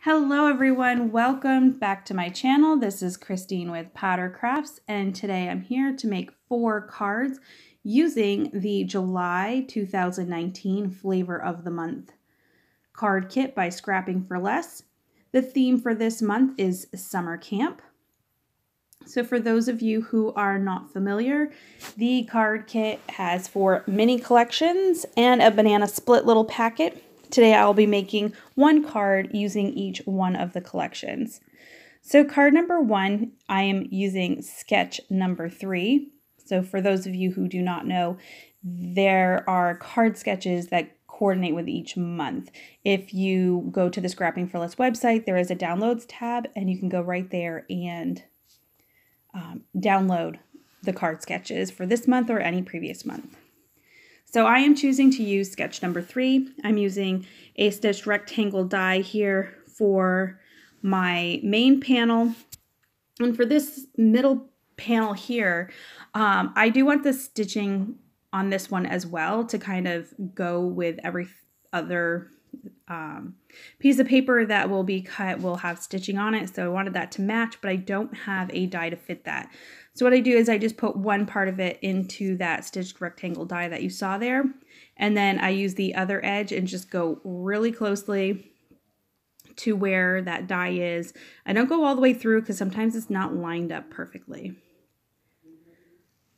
Hello everyone, welcome back to my channel. This is Christine with Powder Crafts, and today I'm here to make 4 cards using the July 2019 Flavor of the Month card kit by Scrapping for Less. The theme for this month is summer camp. So for those of you who are not familiar, the card kit has 4 mini collections and a banana split little packet. Today I will be making 1 card using each one of the collections. So card number 1, I am using sketch number 3. So for those of you who do not know, there are card sketches that coordinate with each month. If you go to the Scrapping for Less website, there is a downloads tab and you can go right there and download the card sketches for this month or any previous month. So I am choosing to use sketch number 3. I'm using a stitched rectangle die here for my main panel. And for this middle panel here, I do want the stitching on this one as well to kind of go with every other piece of paper that will be cut will have stitching on it. So I wanted that to match, but I don't have a die to fit that. So what I do is I just put one part of it into that stitched rectangle die that you saw there. And then I use the other edge and just go really closely to where that die is. I don't go all the way through because sometimes it's not lined up perfectly.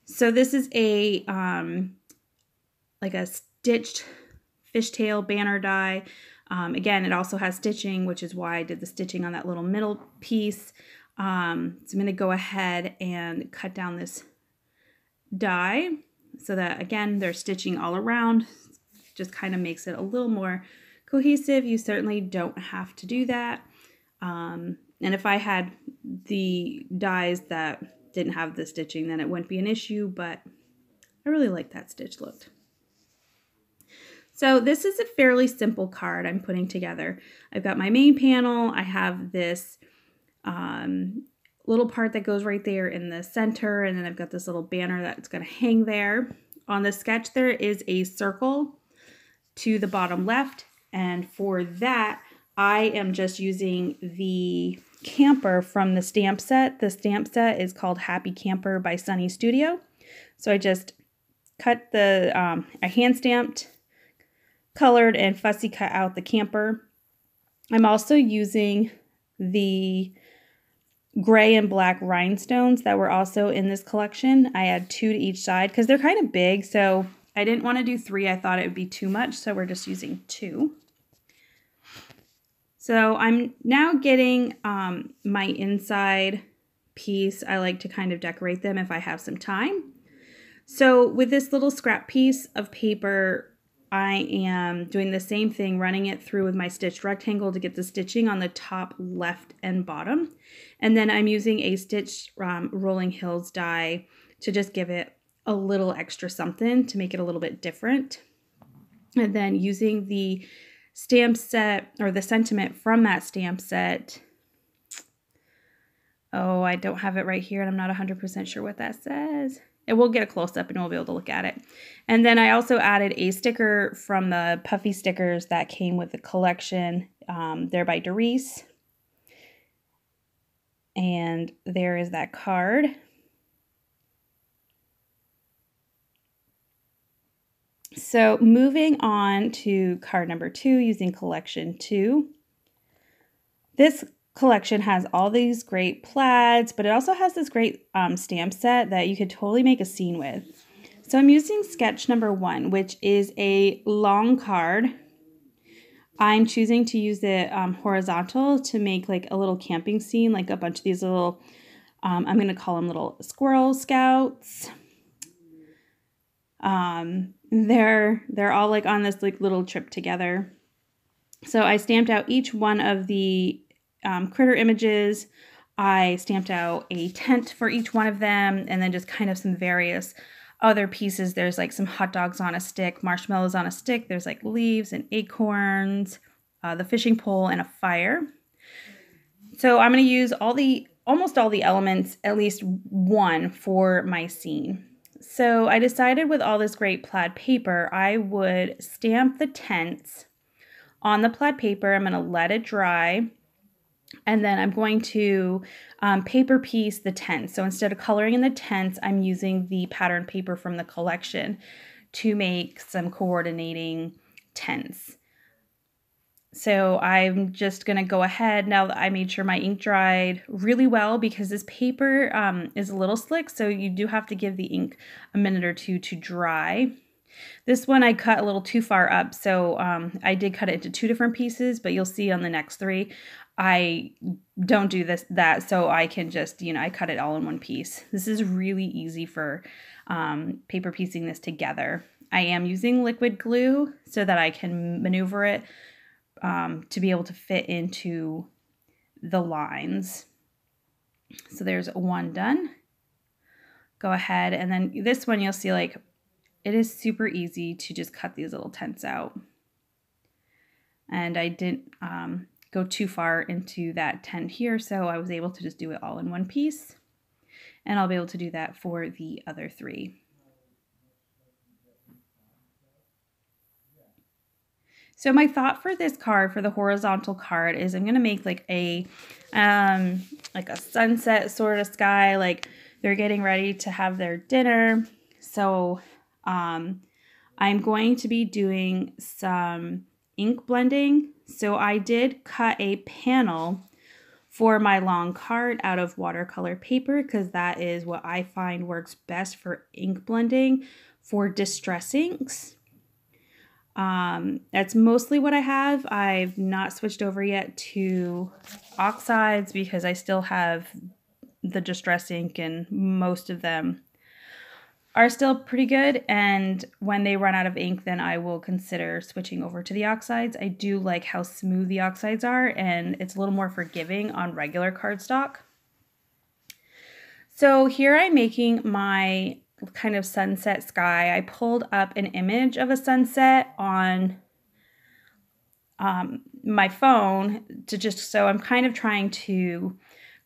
So this is a like a stitched fishtail banner die. Again, it also has stitching, which is why I did the stitching on that little middle piece. So I'm going to go ahead and cut down this die so that, again, there's stitching all around. Just kind of makes it a little more cohesive. You certainly don't have to do that. And if I had the dies that didn't have the stitching, then it wouldn't be an issue, but I really like that stitch look. So this is a fairly simple card I'm putting together. I've got my main panel. I have this little part that goes right there in the center, and then I've got this little banner that's going to hang there. On the sketch there is a circle to the bottom left, and for that I am just using the camper from the stamp set. The stamp set is called Happy Camper by Sunny Studio. So I just cut the, I hand stamped, colored, and fussy cut out the camper. I'm also using the gray and black rhinestones that were also in this collection. I had 2 to each side because they're kind of big, so I didn't want to do 3. I thought it would be too much, so we're just using 2. So I'm now getting my inside piece. I like to kind of decorate them if I have some time. So with this little scrap piece of paper, I am doing the same thing, running it through with my stitched rectangle to get the stitching on the top left and bottom. And then I'm using a stitched Rolling Hills die to just give it a little extra something to make it a little bit different. And then using the stamp set, or the sentiment from that stamp set. Oh, I don't have it right here and I'm not 100% sure what that says. And we'll get a close-up and we'll be able to look at it. And then I also added a sticker from the puffy stickers that came with the collection. They're by Doris. And there is that card. So moving on to card number 2 using collection 2. This collection has all these great plaids, but it also has this great stamp set that you could totally make a scene with. So I'm using sketch number 1, which is a long card. I'm choosing to use it horizontal to make like a little camping scene, like a bunch of these little, I'm going to call them little squirrel scouts. They're all like on this like little trip together. So I stamped out each one of the critter images. I stamped out a tent for each one of them, and then just kind of some various other pieces. There's like some hot dogs on a stick, marshmallows on a stick. There's like leaves and acorns, the fishing pole, and a fire. So I'm going to use almost all the elements, at least one, for my scene. So I decided with all this great plaid paper, I would stamp the tents on the plaid paper. I'm going to let it dry. And then I'm going to paper piece the tents. So instead of coloring in the tents, I'm using the pattern paper from the collection to make some coordinating tents. So I'm just going to go ahead now that I made sure my ink dried really well, because this paper is a little slick, so you do have to give the ink a minute or two to dry. This one I cut a little too far up, so I did cut it into 2 different pieces, but you'll see on the next 3, I don't do that, so I can just, I cut it all in one piece. This is really easy for paper piecing this together. I am using liquid glue so that I can maneuver it to be able to fit into the lines. So there's one done. Go ahead, and then this one you'll see, like, it is super easy to just cut these little tents out. And I didn't go too far into that tent here, so I was able to just do it all in one piece. And I'll be able to do that for the other 3. So my thought for this card, for the horizontal card, is I'm going to make like a sunset sort of sky, like they're getting ready to have their dinner. So I'm going to be doing some ink blending. So I did cut a panel for my long card out of watercolor paper, because that is what I find works best for ink blending for distress inks. That's mostly what I have. I've not switched over yet to oxides because I still have the distress ink, and most of them are still pretty good. And when they run out of ink, then I will consider switching over to the oxides. I do like how smooth the oxides are, and it's a little more forgiving on regular cardstock. So here I'm making my kind of sunset sky. I pulled up an image of a sunset on my phone so I'm kind of trying to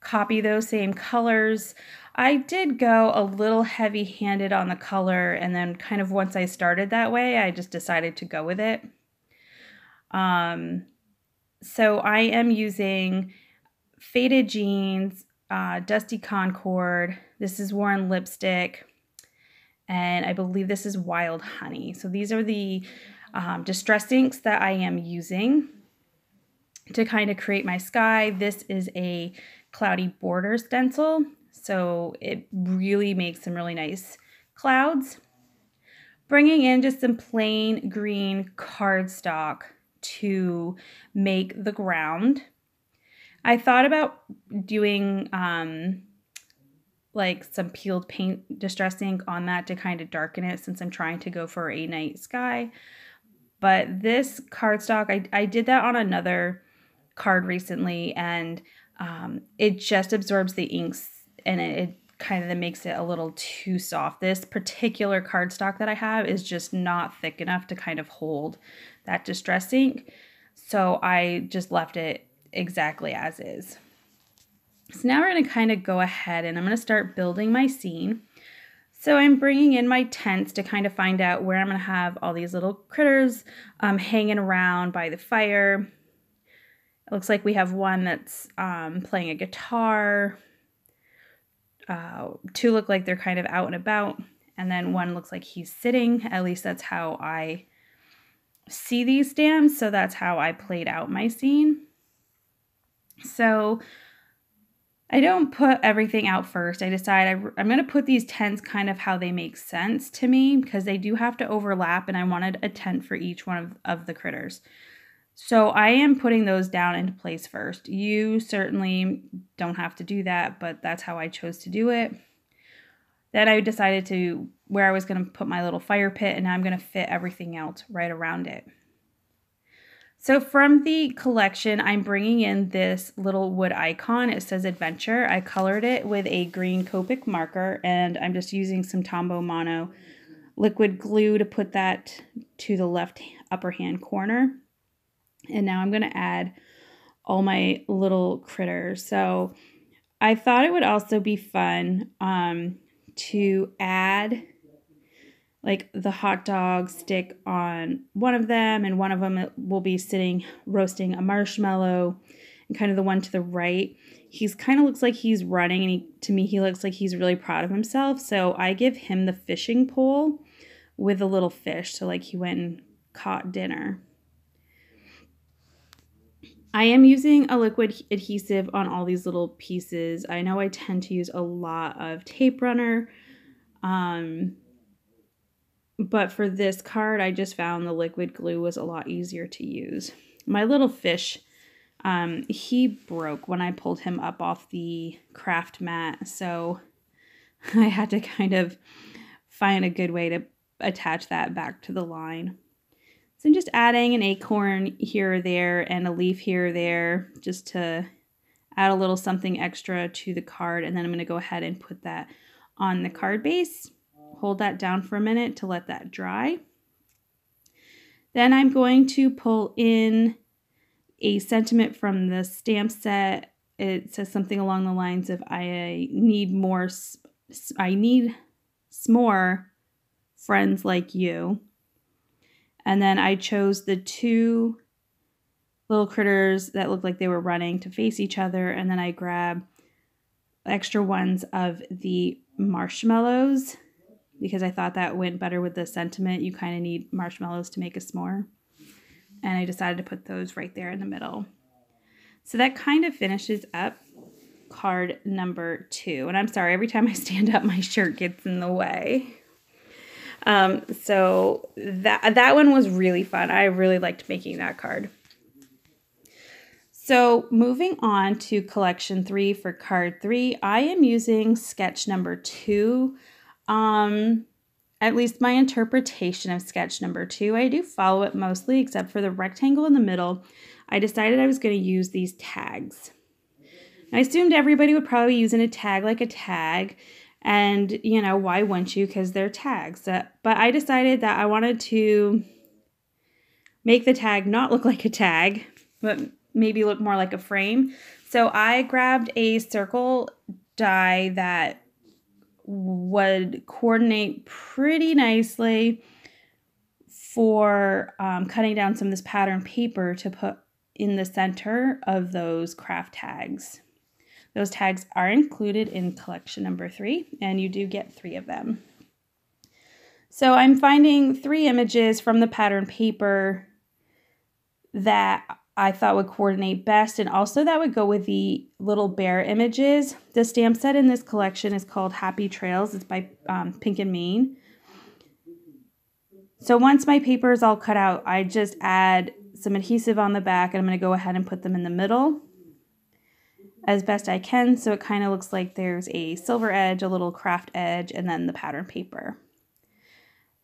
copy those same colors. I did go a little heavy-handed on the color, and then kind of once I started that way, I just decided to go with it. So I am using faded jeans, dusty Concord. This is Worn lipstick. And I believe this is Wild Honey. So these are the distress inks that I am using to kind of create my sky. This is a cloudy border stencil, so it really makes some really nice clouds. Bringing in just some plain green cardstock to make the ground. I thought about doing like some peeled paint distress ink on that to kind of darken it, since I'm trying to go for a night sky. But this cardstock, I did that on another card recently, and it just absorbs the inks, and it kind of makes it a little too soft. This particular cardstock that I have is just not thick enough to kind of hold that distress ink, so I just left it exactly as is. So now we're going to kind of go ahead, and I'm going to start building my scene. So I'm bringing in my tents to kind of find out where I'm going to have all these little critters hanging around by the fire. It looks like we have one that's playing a guitar. 2 look like they're kind of out and about. And then one looks like he's sitting. At least that's how I see these stamps. So that's how I played out my scene. So I don't put everything out first. I decide I'm going to put these tents kind of how they make sense to me, because they do have to overlap, and I wanted a tent for each one of the critters. So I am putting those down into place first. You certainly don't have to do that, but that's how I chose to do it. Then I decided where I was going to put my little fire pit, and now I'm going to fit everything else right around it. So from the collection, I'm bringing in this little wood icon. It says Adventure. I colored it with a green Copic marker, and I'm just using some Tombow Mono liquid glue to put that to the left upper hand corner. And now I'm going to add all my little critters. So I thought it would also be fun to add like the hot dog stick on one of them, and one of them will be sitting roasting a marshmallow, kind of the one to the right, he's kind of looks like he's running, and to me, he looks like he's really proud of himself. So I give him the fishing pole with a little fish. So like he went and caught dinner. I am using a liquid adhesive on all these little pieces. I know I tend to use a lot of tape runner. But for this card, I just found the liquid glue was a lot easier to use. My little fish, he broke when I pulled him up off the craft mat. So I had to kind of find a good way to attach that back to the line. So I'm just adding an acorn here or there and a leaf here or there just to add a little something extra to the card. And then I'm going to go ahead and put that on the card base. Hold that down for a minute to let that dry. Then I'm going to pull in a sentiment from the stamp set. It says something along the lines of I need s'more friends like you. And then I chose the two little critters that looked like they were running to face each other. And then I grabbed extra ones of the marshmallows because I thought that went better with the sentiment. You kind of need marshmallows to make a s'more. And I decided to put those right there in the middle. So that kind of finishes up card number 2. And I'm sorry, every time I stand up, my shirt gets in the way. So that one was really fun. I really liked making that card. So moving on to collection 3 for card 3, I am using sketch number 2. At least my interpretation of sketch number 2. I do follow it mostly, except for the rectangle in the middle. I decided I was going to use these tags. I assumed everybody would probably be using a tag like a tag. And, you know, why wouldn't you? Because they're tags. But I decided that I wanted to make the tag not look like a tag, but maybe look more like a frame. So I grabbed a circle die that would coordinate pretty nicely for cutting down some of this pattern paper to put in the center of those craft tags. Those tags are included in collection number 3, and you do get 3 of them. So I'm finding 3 images from the pattern paper that I thought would coordinate best, and also that would go with the little bear images. The stamp set in this collection is called Happy Trails. It's by Pink and Mean. So once my paper is all cut out, I just add some adhesive on the back, and I'm going to go ahead and put them in the middle as best I can, so it kind of looks like there's a silver edge, a little craft edge, and then the pattern paper.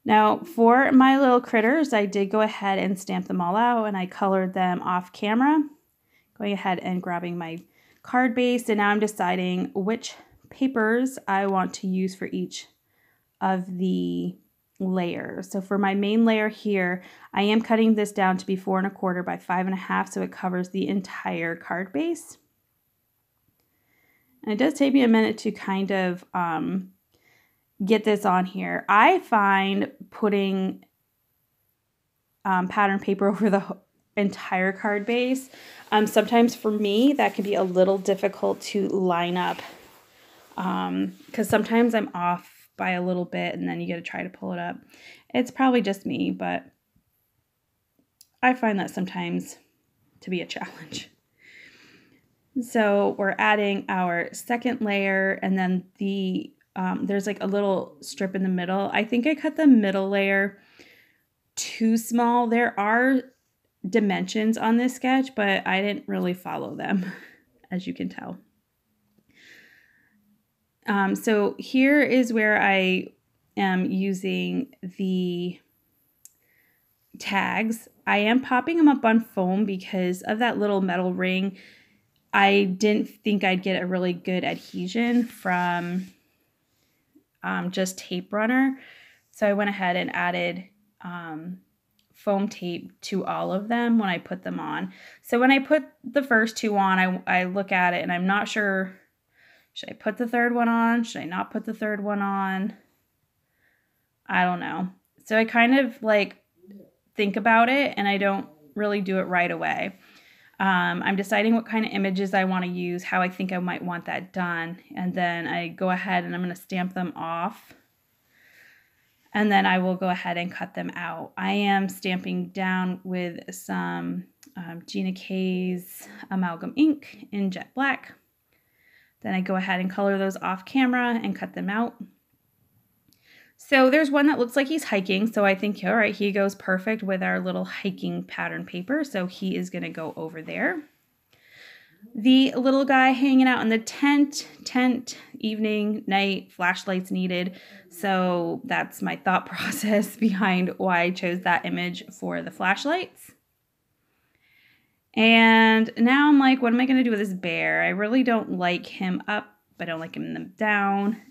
Now, for my little critters, I did go ahead and stamp them all out, and I colored them off camera, going ahead and grabbing my card base, and now I'm deciding which papers I want to use for each of the layers. So for my main layer here, I am cutting this down to be 4 1/4 by 5 1/2, so it covers the entire card base. And it does take me a minute to kind of get this on here. I find putting pattern paper over the entire card base, sometimes for me, that can be a little difficult to line up because sometimes I'm off by a little bit and then you got to try to pull it up. It's probably just me, but I find that sometimes to be a challenge. So we're adding our second layer, and then there's like a little strip in the middle. I think I cut the middle layer too small. There are dimensions on this sketch, but I didn't really follow them, as you can tell. So here is where I am using the tags. I am popping them up on foam because of that little metal ring. I didn't think I'd get a really good adhesion from just tape runner. So I went ahead and added foam tape to all of them when I put them on. So when I put the first 2 on, I look at it and I'm not sure, should I put the third one on? Should I not put the third one on? I don't know. So I kind of like think about it and I don't really do it right away. I'm deciding what kind of images I want to use, how I think I might want that done, and then I go ahead and I'm going to stamp them off, and then I will go ahead and cut them out. I am stamping down with some Gina K's amalgam ink in jet black. Then I go ahead and color those off camera and cut them out. So there's one that looks like he's hiking, so I think, all right, he goes perfect with our little hiking pattern paper, so he is going to go over there. The little guy hanging out in the tent, evening, night, flashlights needed, so that's my thought process behind why I chose that image for the flashlights. And now I'm like, what am I going to do with this bear? I really don't like him up, I don't like him down.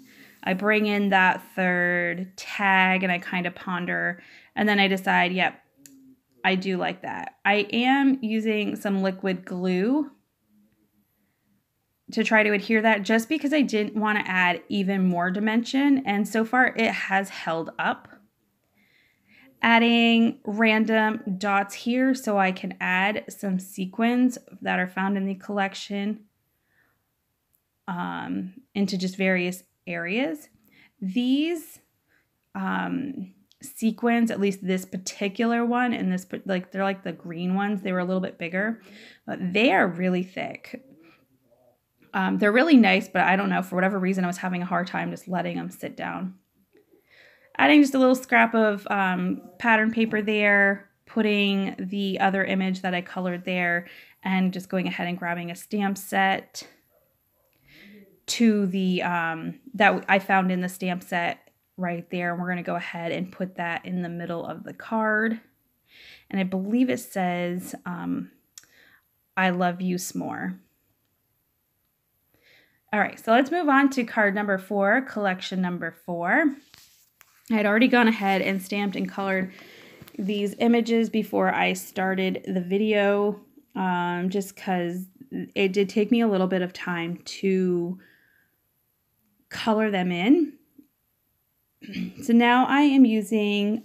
I bring in that third tag and I kind of ponder, and then I decide, yep, I do like that. I am using some liquid glue to try to adhere that, just because I didn't want to add even more dimension, and so far it has held up. Adding random dots here so I can add some sequins that are found in the collection into just various areas. These sequins, at least this particular one and this, like, they're like the green ones, they were a little bit bigger, but they are really thick. They're really nice, but I don't know, for whatever reason I was having a hard time just letting them sit down. Adding just a little scrap of pattern paper there, putting the other image that I colored there, and just going ahead and grabbing a stamp set to the that I found in the stamp set right there. And we're going to go ahead and put that in the middle of the card. And I believe it says, I love you s'more. All right, so let's move on to card number 4, collection number 4. I had already gone ahead and stamped and colored these images before I started the video, just because it did take me a little bit of time to color them in. So now I am using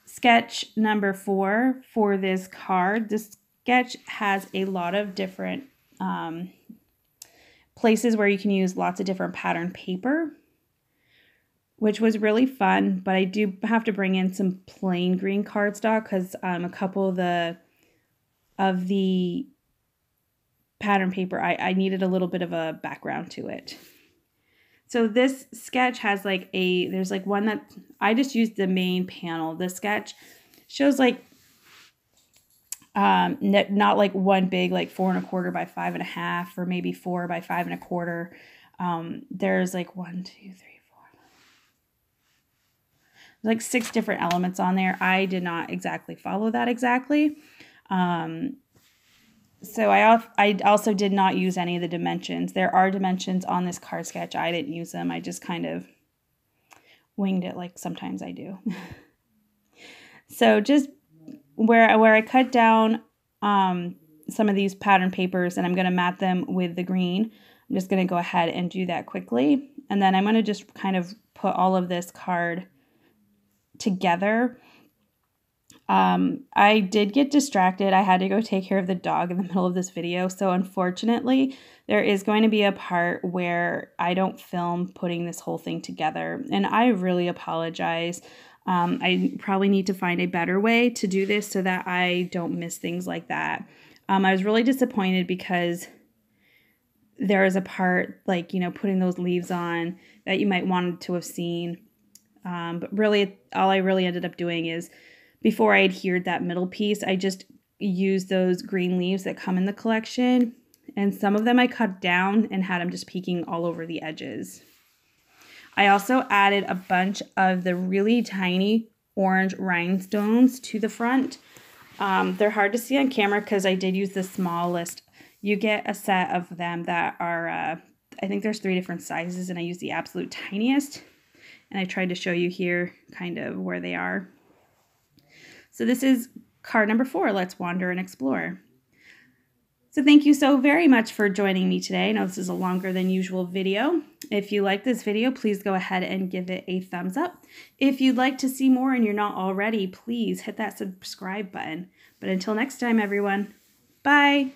sketch number 4 for this card. This sketch has a lot of different places where you can use lots of different pattern paper, which was really fun, but I do have to bring in some plain green cardstock because a couple of the pattern paper, I needed a little bit of a background to it. So this sketch has like there's like one that I just used the main panel. The sketch shows like not like one big like 4 1/4 by 5 1/2 or maybe 4 by 5 1/4. There's like 1, 2, 3, 4, like 6 different elements on there. I did not exactly follow that exactly. So I also did not use any of the dimensions. There are dimensions on this card sketch. I didn't use them. I just kind of winged it like sometimes I do. So just where I cut down some of these pattern papers and I'm going to mat them with the green, I'm just going to go ahead and do that quickly. And then I'm going to just kind of put all of this card together. I did get distracted. I had to go take care of the dog in the middle of this video. So unfortunately, there is going to be a part where I don't film putting this whole thing together. And I really apologize. I probably need to find a better way to do this so that I don't miss things like that. I was really disappointed because there is a part like, you know, putting those leaves on that you might want to have seen. But really, all I really ended up doing is before I adhered that middle piece, I just used those green leaves that come in the collection. And some of them I cut down and had them just peeking all over the edges. I also added a bunch of the really tiny orange rhinestones to the front. They're hard to see on camera because I did use the smallest. You get a set of them that are, I think there's 3 different sizes, and I used the absolute tiniest. And I tried to show you here kind of where they are. So this is card number 4, Let's Wander and Explore. So thank you so very much for joining me today. I know this is a longer than usual video. If you like this video, please go ahead and give it a thumbs up. If you'd like to see more and you're not already, please hit that subscribe button. But until next time, everyone. Bye!